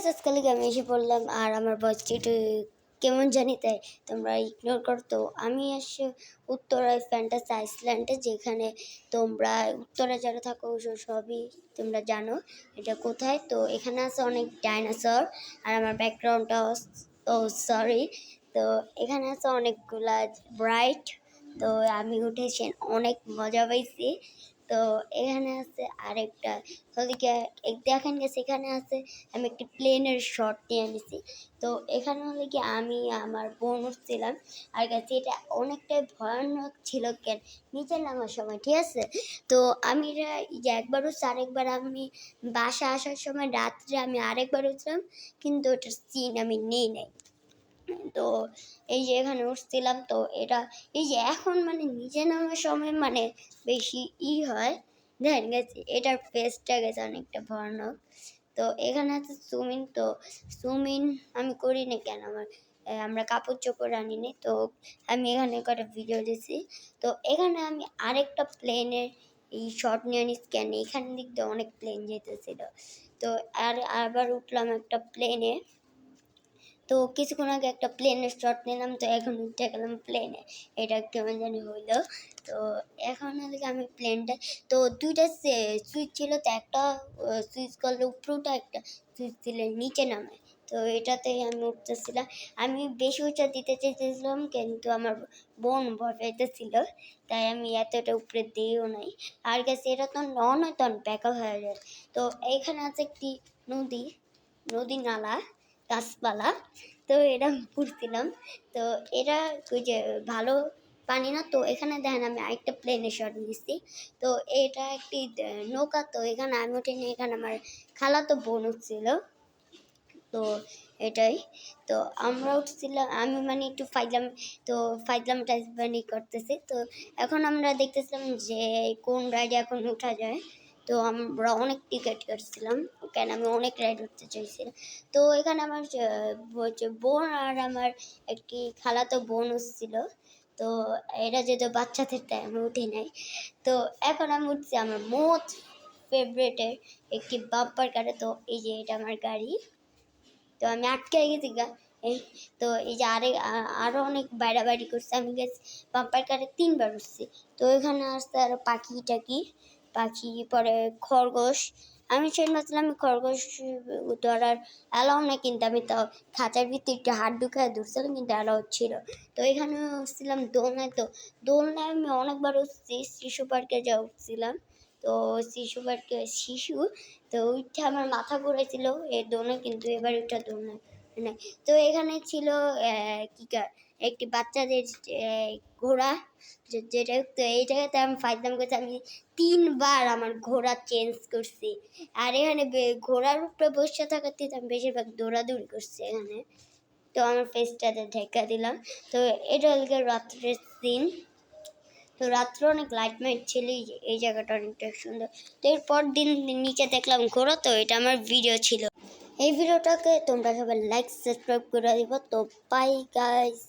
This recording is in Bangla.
গাইস আজকাল আমি এসে পড়লাম আর আমার ভয়েসটি একটু কেমন জানি, তাই তোমরা ইগনোর করতো। আমি আসছি উত্তরায় ফ্যান্টাসি আইসল্যান্ডে, যেখানে তোমরা উত্তরে যারা থাকো সবই তোমরা জানো এটা কোথায়। তো এখানে আছে অনেক ডাইনোসর আর আমার ব্যাকগ্রাউন্ডটা সরি। তো এখানে আছে অনেকগুলা ব্রাইট। তো আমি উঠেছি, অনেক মজা পাইছি। তো এখানে আছে আরেকটা ওদিকে দেখেন গেছে, এখানে আছে আমি একটি প্লেনের শট নিয়ে নিছি। তো এখানে হলে কি আমি আমার বোন উঠছিলাম আর গেছি, এটা অনেকটাই ভয়ানক ছিল কেন নিচে নামার সময়, ঠিক আছে। তো আমি যে একবার উঠছি, আরেকবার আমি বাসা আসার সময় রাত্রে আমি আরেকবার উঠলাম, কিন্তু ওটার সিন আমি নেই নাই। তো এই যে এখানে উঠছিলাম, তো এটা এই যে এখন মানে নিচে নামার সময় মানে বেশি হয়, দেখেন গেছে এটার ফেসটা গেছে অনেকটা ভয়ানক। তো এখানে আছে সুমিন। তো সুমিন আমি করি না কেন, আমরা কাপড় চোপড় আনিনি। তো আমি এখানে কটা ভিডিও দিছি। তো এখানে আমি আরেকটা প্লেনের এই শর্ট নিয়ে নিস কেন, এখান দিক দিয়ে অনেক প্লেন যেতেছিল। তো আবার উঠলাম একটা প্লেনে। তো কিছুক্ষণ আগে একটা প্লেনের শট নিলাম, তো এখন উঠে গেলাম প্লেনে, এটা কেমন জানি হইলো। তো এখন হলে আমি প্লেনটা, তো দুইটা সুইচ ছিল, তো একটা সুইচ করলে উপরে উঠে, একটা সুইচ দিলে নিচে নামে। তো এটাতেই আমি উঠতেছিলাম, আমি বেশি উঁচা দিতে চেয়েছিলাম কিন্তু আমার বোন ভয় পাইতেছিল, তাই আমি এতটা উপরে দিইও নাই। আর গেছে এটা তো নয় তখন ব্যাকা হয়ে যায়। তো এইখানে আছে একটি নদী নালা গাছপালা। তো এটা ঘুরছিলাম। তো এটা ওই যে ভালো পানি না, তো এখানে দেখেন আমি আরেকটা প্লেনের শট নিচ্ছি। তো এটা একটি নৌকা, তো এখানে আমি উঠিনি, এখানে আমার খালাতো বোন উঠছিল। তো এটাই, তো আমরা উঠছিলাম, আমি মানে একটু ফাইজলাম টাইজবানি করতেছি। তো এখন আমরা দেখতেছিলাম যে কোন রাইডে এখন উঠা যায়। তো আমরা অনেক টিকিট কাটছিলাম, কেন আমি অনেক রাইড উঠতে চাইছিলাম। তো এখানে আমার বোন আর আমার একটি খালাতো বোন উঠছিল। তো এরা যেহেতু বাচ্চাদের তাই আমি উঠি নাই। তো এখন আমি উঠছি আমার মোস্ট ফেভারিটের একটি বাম্পার কারে। তো এই যে এটা আমার গাড়ি, তো আমি আটকে গেছি গা এই। তো এই যে আরও অনেক বাইরাবাড়ি করছে, আমি গেছি বাম্পার কারে 3বার উঠছি। তো এখানে আসতে আরও পাখি পরে খরগোশ। আমি সেই ভাবছিলাম আমি খরগোশ ধরার অ্যালাউ না, কিন্তু আমি তো খাঁচার ভিতরে একটু হাত ঢুকায় ধরছিলাম, কিন্তু অ্যালাউ ছিল। তো এখানে উঠছিলাম দোলনায়। তো দোলনায় আমি অনেকবার উঠছি, শিশু পার্কে যা উঠছিলাম। তো শিশু তো ওইটা আমার মাথা ঘুরেছিল এর দোলনা, কিন্তু এবার ওইটা দোলনা মানে। তো এখানে ছিল একটি বাচ্চাদের ঘোড়া, যেটা তো এই জায়গাতে আমি ফাইজলাম করছি, আমি 3বার আমার ঘোড়া চেঞ্জ করছি। আর এখানে ঘোড়ার উপরে বসে থাকাতে আমি বেশিরভাগ দৌড়াদৌড়ি করছি এখানে। তো আমার ফেসটাতে ঢেকা দিলাম। তো এটা হলকে রাত্রের সিন। তো রাত্রে অনেক লাইট মাইট ছিল, এই জায়গাটা অনেকটা সুন্দর। তো এরপর দিন নিচে দেখলাম ঘোরা। তো এটা আমার ভিডিও ছিল। এই ভিডিওটাকে তোমরা সবাই লাইক সাবস্ক্রাইব করে দিব। তো বাই গাইস।